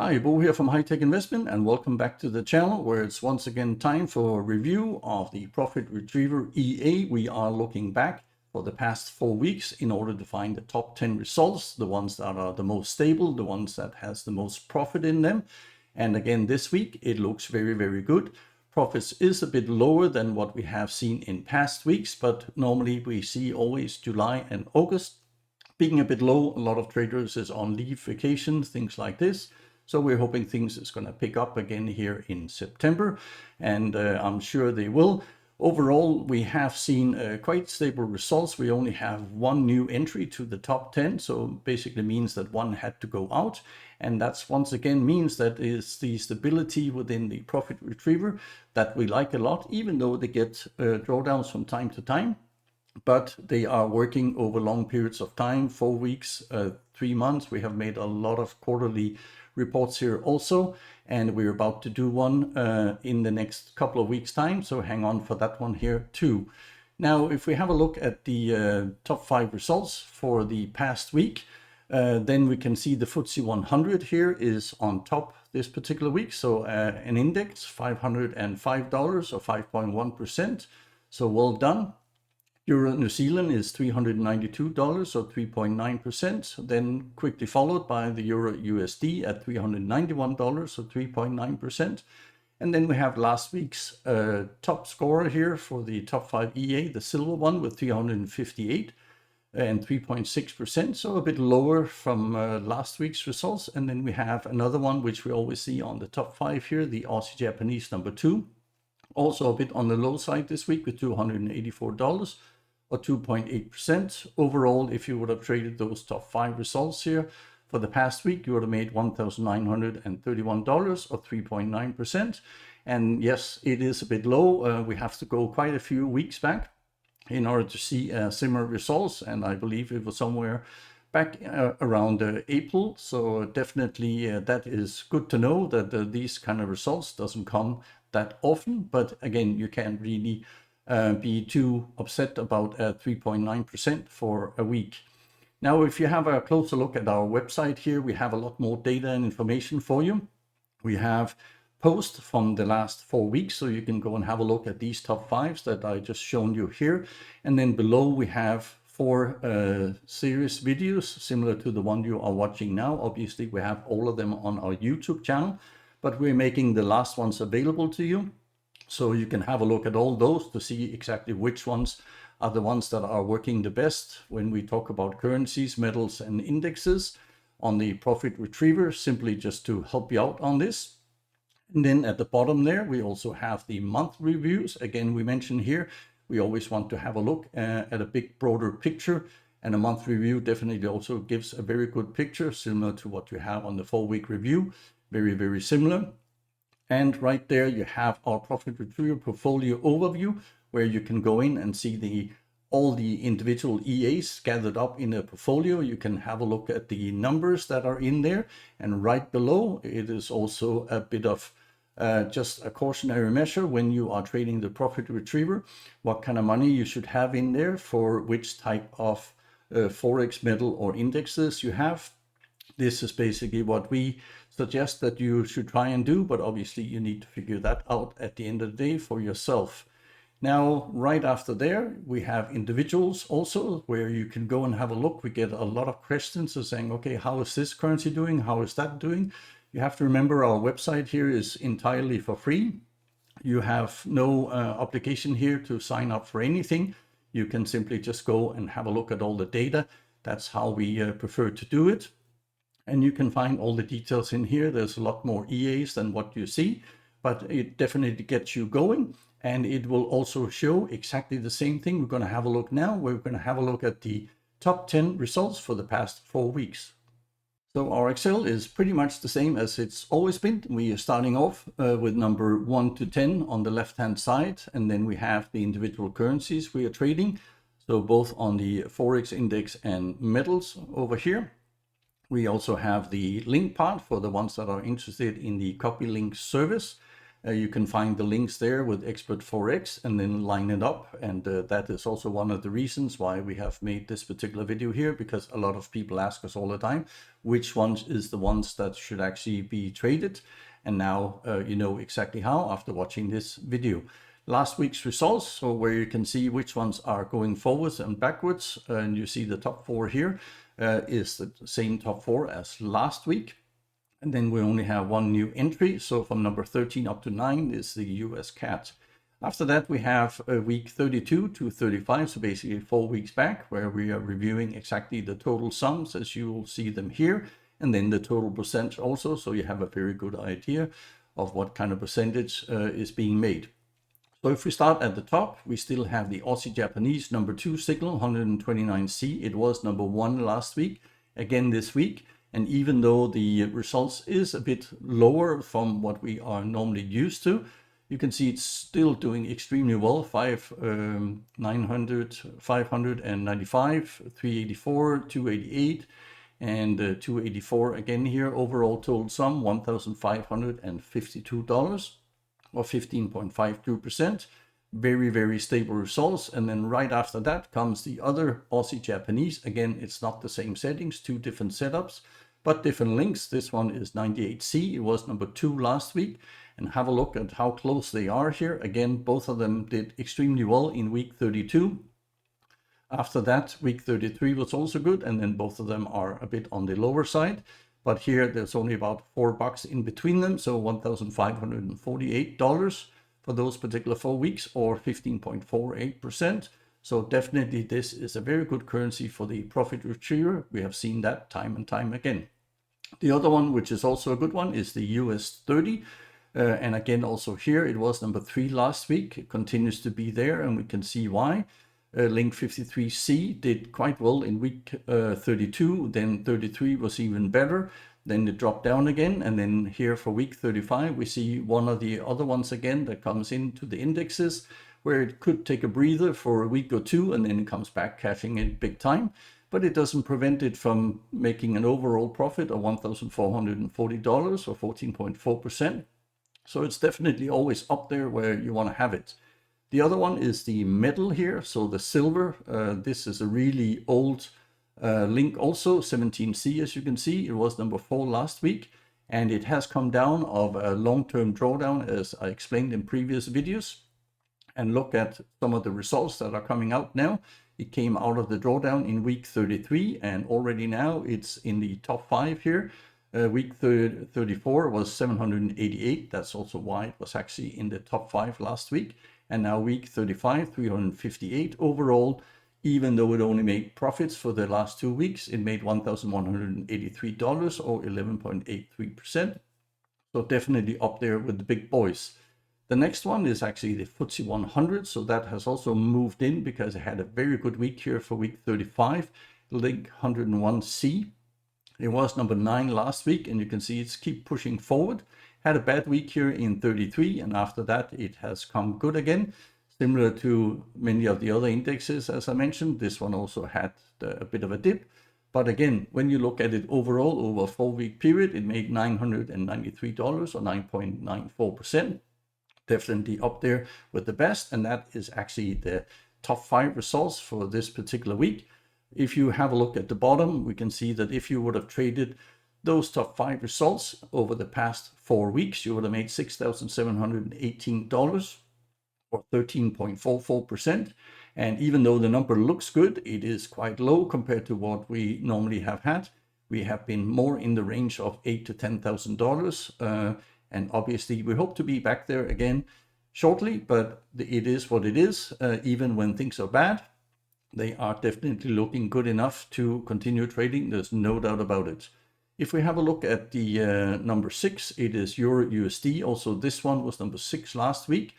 Hi, Bo here from High Tech Investment, and welcome back to the channel where it's once again time for a review of the Profit Retriever EA. We are looking back for the past 4 weeks in order to find the top 10 results, the ones that are the most stable, the ones that has the most profit in them. And again, this week it looks very, very good. Profits is a bit lower than what we have seen in past weeks, but normally we see always July and August being a bit low. A lot of traders is on leave, vacation, things like this. So we're hoping things is going to pick up again here in September, and I'm sure they will. Overall, we have seen quite stable results. We only have one new entry to the top 10, so basically means that one had to go out. And that's once again means that is the stability within the Profit Retriever that we like a lot, even though they get drawdowns from time to time. But they are working over long periods of time, 4 weeks, 3 months. We have made a lot of quarterly reports here also, and we're about to do one in the next couple of weeks time, so hang on for that one here too. Now if we have a look at the top 5 results for the past week, then we can see the FTSE 100 here is on top this particular week, so an index $505 or 5.1%, so well done. Euro New Zealand is $392 or 3.9%, then quickly followed by the Euro USD at $391 or 3.9%. And then we have last week's top scorer here for the top 5 EA, the silver one with 358 and 3.6%, so a bit lower from last week's results. And then we have another one which we always see on the top 5 here, the Aussie Japanese number 2, also a bit on the low side this week with $284 or 2.8%. Overall, if you would have traded those top 5 results here for the past week, you would have made $1,931 or 3.9%. And yes, it is a bit low. We have to go quite a few weeks back in order to see similar results. And I believe it was somewhere back around April. So definitely that is good to know that these kind of results doesn't come that often. But again, you can't really be too upset about 3.9% for a week. Now, if you have a closer look at our website here, we have a lot more data and information for you. We have posts from the last 4 weeks, so you can go and have a look at these top 5s that I just shown you here. And then below we have 4 series videos similar to the one you are watching now. Obviously, we have all of them on our YouTube channel, but we're making the last ones available to you. So you can have a look at all those to see exactly which ones are the ones that are working the best when we talk about currencies, metals, and indexes on the Profit Retriever, simply just to help you out on this. And then at the bottom there, we also have the month reviews. Again, we mentioned here, we always want to have a look at a big, broader picture. And a month review definitely also gives a very good picture, similar to what you have on the 4-week review. Very, very similar. And right there you have our Profit Retriever portfolio overview, where you can go in and see all the individual EAs gathered up in a portfolio. You can have a look at the numbers that are in there. And right below, it is also a bit of just a cautionary measure when you are trading the Profit Retriever, what kind of money you should have in there for which type of Forex, metal, or indexes you have. This is basically what we suggest that you should try and do, but obviously you need to figure that out at the end of the day for yourself. Now, right after there, we have individuals also, where you can go and have a look. We get a lot of questions of saying, okay, how is this currency doing? How is that doing? You have to remember our website here is entirely for free. You have no obligation here to sign up for anything. You can simply just go and have a look at all the data. That's how we prefer to do it. And you can find all the details in here. There's a lot more EAs than what you see, but it definitely gets you going. And it will also show exactly the same thing. We're going to have a look now. We're going to have a look at the top 10 results for the past 4 weeks. So our Excel is pretty much the same as it's always been. We are starting off with number 1 to 10 on the left-hand side. And then we have the individual currencies we are trading. So both on the Forex index and metals over here. We also have the link part for the ones that are interested in the copy link service. You can find the links there with Expert Forex and then line it up. And that is also one of the reasons why we have made this particular video here, because a lot of people ask us all the time, which ones is the ones that should actually be traded. And now you know exactly how after watching this video. Last week's results, so where you can see which ones are going forwards and backwards. And you see the top 4 here is the same top 4 as last week. And then we only have one new entry. So from number 13 up to 9 is the US cat. After that, we have week 32 to 35. So basically 4 weeks back, where we are reviewing exactly the total sums as you will see them here. And then the total percentage also. So you have a very good idea of what kind of percentage is being made. So if we start at the top, we still have the Aussie Japanese number 2 signal, 129C. It was number 1 last week, again this week. And even though the results is a bit lower from what we are normally used to, you can see it's still doing extremely well. 595, 384, 288, and 284 again here. Overall total sum $1,552 or 15.52%. Very, very stable results. And then right after that comes the other Aussie Japanese. Again, it's not the same settings, 2 different setups, but different links. This one is 98C. It was number 2 last week. And have a look at how close they are here. Again, both of them did extremely well in week 32. After that, week 33 was also good. And then both of them are a bit on the lower side. But here there's only about $4 in between them. So $1,548 for those particular 4 weeks, or 15.48%. So definitely this is a very good currency for the profit retriever. We have seen that time and time again. The other one, which is also a good one, is the US 30. And again, also here, it was number 3 last week. It continues to be there, and we can see why. Link 53C did quite well in week 32. Then 33 was even better. Then it dropped down again. And then here for week 35, we see one of the other ones again that comes into the indexes, where it could take a breather for a week or 2, and then it comes back cashing in big time. But it doesn't prevent it from making an overall profit of $1,440 or 14.4%. So it's definitely always up there where you want to have it. The other one is the metal here. So the silver, this is a really old link also, 17C, as you can see. It was number 4 last week, and it has come down of a long-term drawdown, as I explained in previous videos. And look at some of the results that are coming out now. It came out of the drawdown in week 33, and already now it's in the top 5 here. Week 34 was 788. That's also why it was actually in the top 5 last week. And now week 35, 358 overall. Even though it only made profits for the last 2 weeks, it made $1,183 or 11.83%. So definitely up there with the big boys. The next one is actually the FTSE 100. So that has also moved in because it had a very good week here for week 35, link 101C. It was number 9 last week, and you can see it's keep pushing forward. Had a bad week here in 33, and after that it has come good again. Similar to many of the other indexes, as I mentioned, this one also had a bit of a dip. But again, when you look at it overall over a 4-week period, it made $993 or 9.94%. Definitely up there with the best, and that is actually the top 5 results for this particular week. If you have a look at the bottom, we can see that if you would have traded those top 5 results over the past 4 weeks, you would have made $6,718 or 13.44%. And even though the number looks good, it is quite low compared to what we normally have had. We have been more in the range of $8,000 to $10,000. And obviously we hope to be back there again shortly, but it is what it is. Even when things are bad, they are definitely looking good enough to continue trading. There's no doubt about it. If we have a look at the number 6, it is Euro USD. Also, this one was number 6 last week,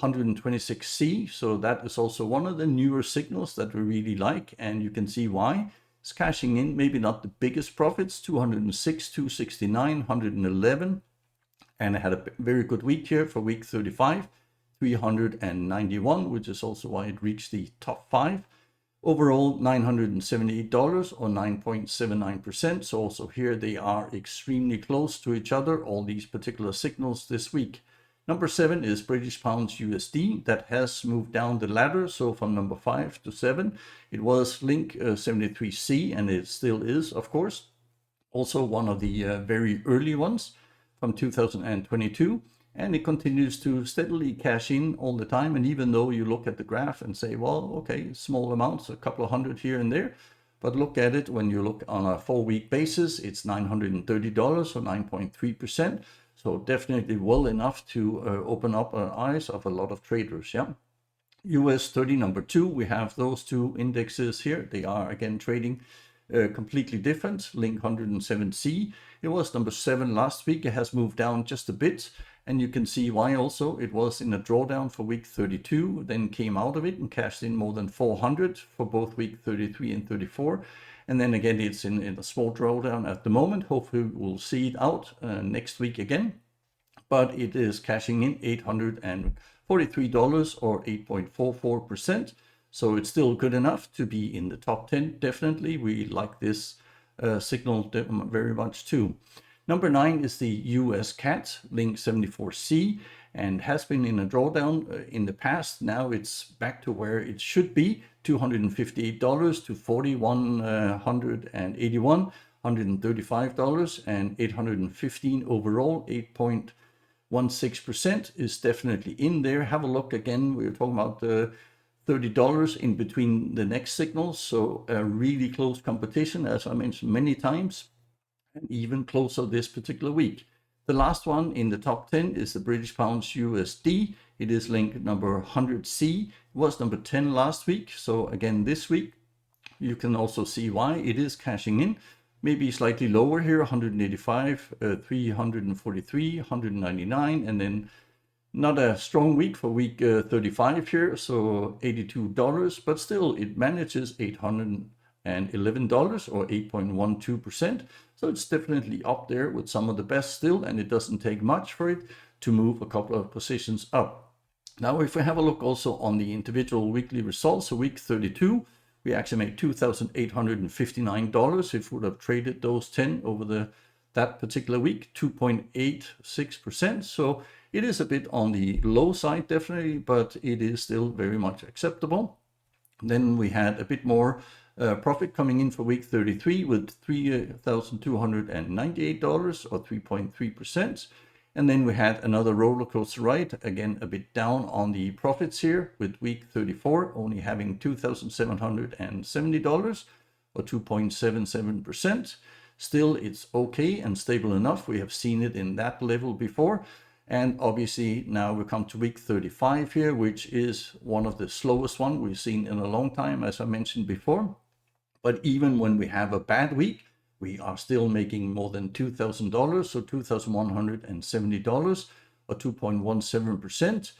126C. So that is also one of the newer signals that we really like, and you can see why. It's cashing in, maybe not the biggest profits, 206, 269, 111. And it had a very good week here for week 35, 391, which is also why it reached the top 5. Overall, $978 or 9.79%. So also here they are extremely close to each other, all these particular signals this week. Number 7 is British pounds USD. That has moved down the ladder. So from number 5 to 7, it was link 73C, and it still is, of course. Also one of the very early ones from 2022. And it continues to steadily cash in all the time. And even though you look at the graph and say, well, okay, small amounts, a couple of hundred here and there. But look at it when you look on a 4-week basis, it's $930 or 9.3%. So definitely well enough to open up eyes of a lot of traders. Yeah. US 30 number 2, we have those two indexes here. They are again trading completely different. Link 107C, it was number 7 last week. It has moved down just a bit, and you can see why. Also, it was in a drawdown for week 32, then came out of it and cashed in more than 400 for both week 33 and 34. And then again, it's in a small drawdown at the moment. Hopefully we'll see it out next week again. But it is cashing in $843 or 8.44%. So it's still good enough to be in the top 10. Definitely, we like this signal very much too. Number 9 is the US CAT, link 74C, and has been in a drawdown in the past. Now it's back to where it should be, $258 to $4,181, $135 and 815 overall. 8.16% is definitely in there. Have a look again. We were talking about the $30 in between the next signals. So a really close competition, as I mentioned many times, and even closer this particular week. The last one in the top 10 is the British pounds USD. It is link number 100C. It was number 10 last week. So again, this week, you can also see why it is cashing in. Maybe slightly lower here, 185, 343, 199, and then not a strong week for week 35 here, so $82, but still it manages $811 or 8.12%. So it's definitely up there with some of the best still, and it doesn't take much for it to move a couple of positions up. Now, if we have a look also on the individual weekly results, so week 32, we actually made $2,859 if we would have traded those 10 over that particular week, 2.86%. So it is a bit on the low side, definitely, but it is still very much acceptable. Then we had a bit more profit coming in for week 33 with $3,298 or 3.3%. And then we had another roller coaster ride, again a bit down on the profits here with week 34 only having $2,770 or 2.77%. Still, it's okay and stable enough. We have seen it in that level before. And obviously now we come to week 35 here, which is one of the slowest one we've seen in a long time, as I mentioned before. But even when we have a bad week, we are still making more than $2,000, so $2,170 or 2.17%.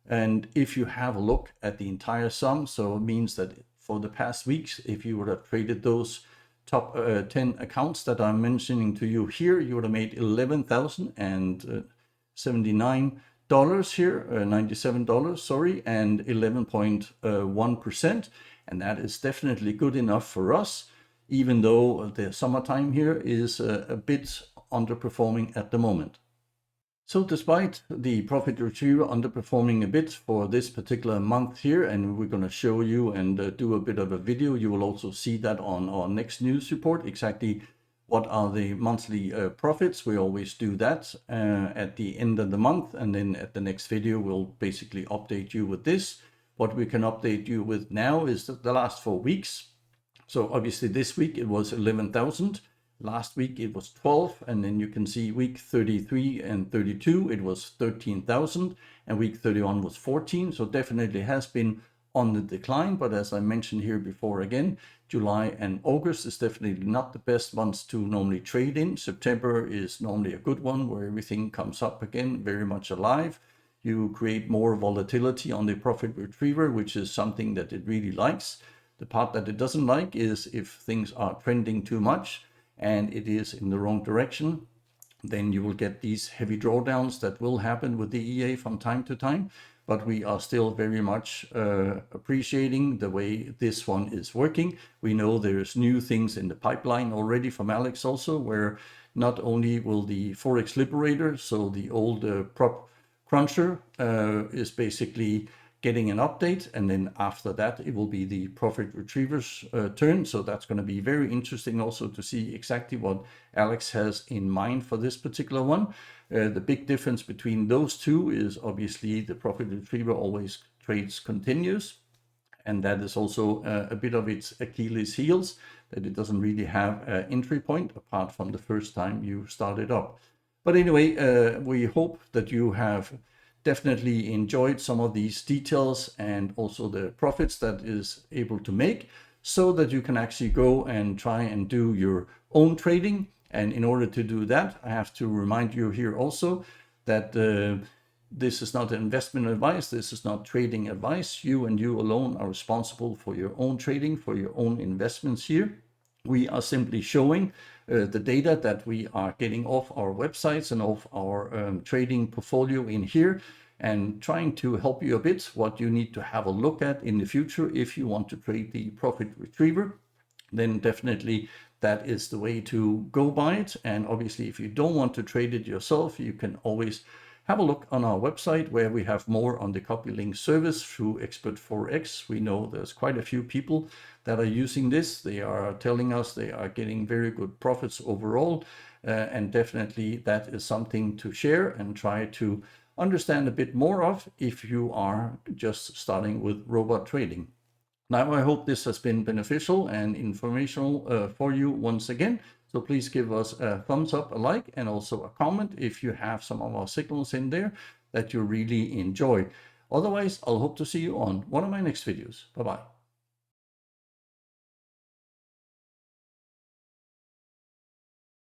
And if you have a look at the entire sum, so it means that for the past weeks, if you would have traded those top 10 accounts that I'm mentioning to you here, you would have made $11,079 here, $97, sorry, and 11.1%. And that is definitely good enough for us, even though the summertime here is a bit underperforming at the moment. So despite the profit retriever underperforming a bit for this particular month here, and we're going to show you and do a bit of a video, you will also see that on our next news report, exactly what are the monthly profits. We always do that at the end of the month, and then at the next video we'll basically update you with this. What we can update you with now is the last 4 weeks. So obviously this week it was 11,000. Last week it was 12, and then you can see week 33 and 32 it was 13,000, and week 31 was 14. So definitely has been on the decline. But as I mentioned here before, again, July and August is definitely not the best months to normally trade in. September is normally a good one where everything comes up again, very much alive. You create more volatility on the profit retriever, which is something that it really likes. The part that it doesn't like is if things are trending too much and it is in the wrong direction, then you will get these heavy drawdowns that will happen with the EA from time to time. But we are still very much appreciating the way this one is working. We know there's new things in the pipeline already from Alex also, where not only will the Forex Liberator, so the old prop Cruncher is basically getting an update, and then after that it will be the profit retrievers turn. So that's going to be very interesting also to see exactly what Alex has in mind for this particular one. The big difference between those two is obviously the profit retriever always trades continuous, and that is also a bit of its Achilles heels, that it doesn't really have an entry point apart from the first time you start it up. But anyway, we hope that you have definitely enjoyed some of these details and also the profits that is able to make, so that you can actually go and try and do your own trading. And in order to do that, I have to remind you here also that this is not investment advice, this is not trading advice. You and you alone are responsible for your own trading, for your own investments here. We are simply showing the data that we are getting off our websites and off our trading portfolio in here, and trying to help you a bit what you need to have a look at in the future if you want to trade the profit retriever. Then definitely that is the way to go by it. And obviously, if you don't want to trade it yourself, you can always have a look on our website where we have more on the copy link service through Expert Forex. We know there's quite a few people that are using this. They are telling us they are getting very good profits overall. And definitely that is something to share and try to understand a bit more of if you are just starting with robot trading. Now, I hope this has been beneficial and informational for you once again. So please give us a thumbs up, a like, and also a comment if you have some of our signals in there that you really enjoy. Otherwise, I'll hope to see you on one of my next videos. Bye-bye.